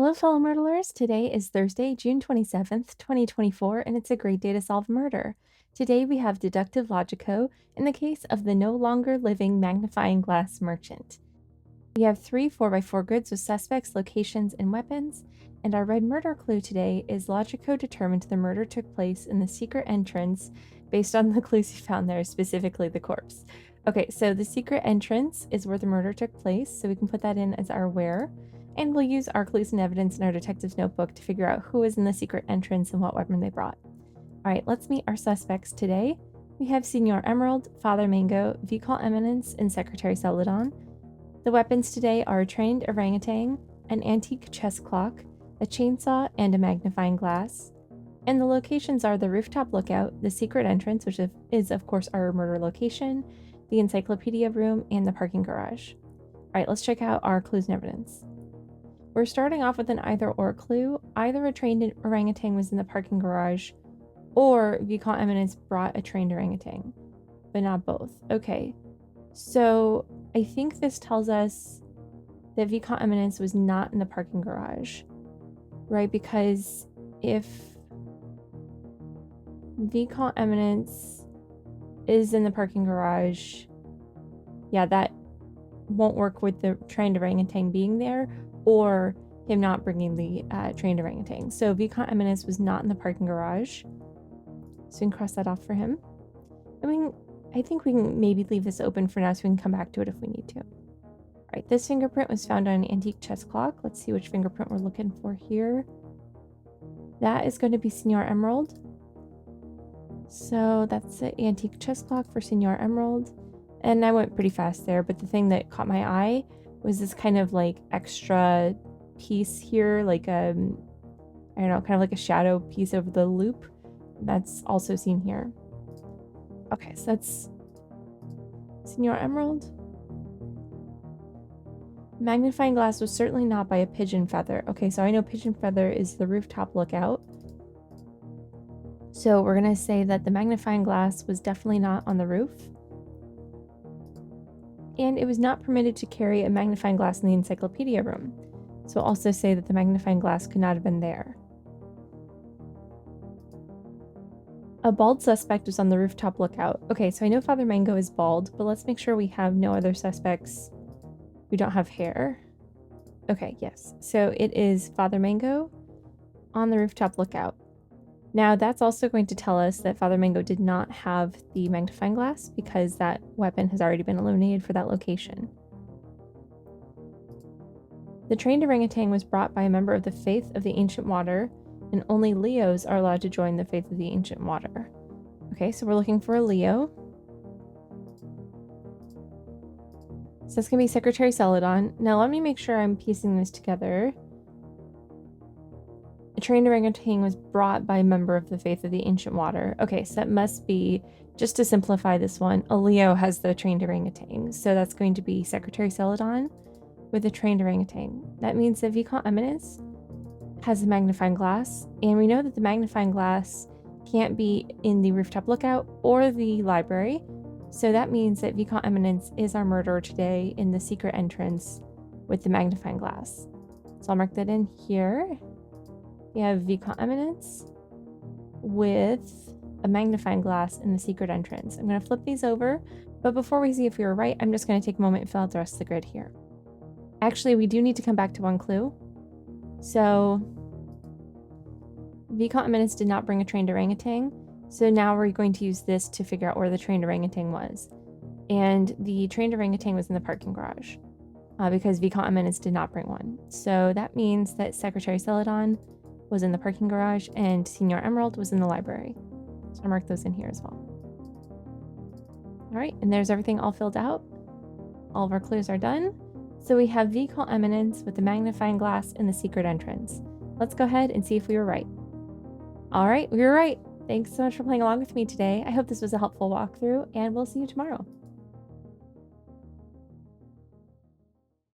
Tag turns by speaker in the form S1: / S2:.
S1: Hello, fellow Murdlers. Today is Thursday, June 27th, 2024, and it's a great day to solve a murder. Today we have deductive logico in the case of the no longer living magnifying glass merchant. We have three 4x4 grids with suspects, locations, and weapons, and our red murder clue today is logico determined the murder took place in the secret entrance based on the clues he found there, specifically the corpse. Okay, so the secret entrance is where the murder took place, so we can put that in as our where. And we'll use our clues and evidence in our detective's notebook to figure out who is in the secret entrance and what weapon they brought. All right, let's meet our suspects today. We have Senor Emerald, Father Mango, Vicomte Eminence, and Secretary Celadon. The weapons today are a trained orangutan, an antique chess clock, a chainsaw, and a magnifying glass. And the locations are the rooftop lookout, the secret entrance, which is of course our murder location, the encyclopedia room, and the parking garage. All right, let's check out our clues and evidence. We're starting off with an either-or clue. Either a trained orangutan was in the parking garage, or Vicomte Eminence brought a trained orangutan, but not both. Okay, so I think this tells us that Vicomte Eminence was not in the parking garage, right? Because if Vicomte Eminence is in the parking garage, yeah, that won't work with the trained orangutan being there, or him not bringing the trained orangutan. So Vicomte Eminence was not in the parking garage. So we can cross that off for him. I think we can maybe leave this open for now so we can come back to it if we need to. All right, this fingerprint was found on an antique chess clock. Let's see which fingerprint we're looking for here. That is going to be Senor Emerald. So that's the antique chess clock for Senor Emerald. And I went pretty fast there, but the thing that caught my eye was this kind of like extra piece here, like I don't know, kind of like a shadow piece over the loop. That's also seen here. Okay, so that's Senor Emerald. Magnifying glass was certainly not by a pigeon feather. Okay, so I know pigeon feather is the rooftop lookout. So we're gonna say that the magnifying glass was definitely not on the roof. And it was not permitted to carry a magnifying glass in the encyclopedia room. So we'll also say that the magnifying glass could not have been there. A bald suspect was on the rooftop lookout. Okay, so I know Father Mango is bald, but let's make sure we have no other suspects who don't have hair. Okay, yes. So it is Father Mango on the rooftop lookout. Now, that's also going to tell us that Father Mango did not have the magnifying glass because that weapon has already been eliminated for that location. The trained orangutan was brought by a member of the Faith of the Ancient Water, and only Leos are allowed to join the Faith of the Ancient Water. Okay, so we're looking for a Leo. So that's going to be Secretary Celadon. Now, let me make sure I'm piecing this together. A trained orangutan was brought by a member of the Faith of the Ancient Water. Okay, so that must be, just to simplify this one, a Leo has the trained orangutan. So that's going to be Secretary Celadon with a trained orangutan. That means that Vicomte Eminence has a magnifying glass, and we know that the magnifying glass can't be in the rooftop lookout or the library. So that means that Vicomte Eminence is our murderer today in the secret entrance with the magnifying glass. So I'll mark that in here. We have Vicomte Eminence with a magnifying glass in the secret entrance. I'm going to flip these over, but before we see if we were right, I'm just going to take a moment and fill out the rest of the grid here. Actually, we do need to come back to one clue. So Vicomte Eminence did not bring a trained orangutan, so now we're going to use this to figure out where the trained orangutan was. And the trained orangutan was in the parking garage because Vicomte Eminence did not bring one. So that means that Secretary Celadon was in the parking garage and Senor Emerald was in the library. So I'll mark those in here as well. All right, and there's everything all filled out. All of our clues are done. So we have Vicomte Eminence with the magnifying glass in the secret entrance. Let's go ahead and see if we were right. All right, we were right. Thanks so much for playing along with me today. I hope this was a helpful walkthrough, and we'll see you tomorrow.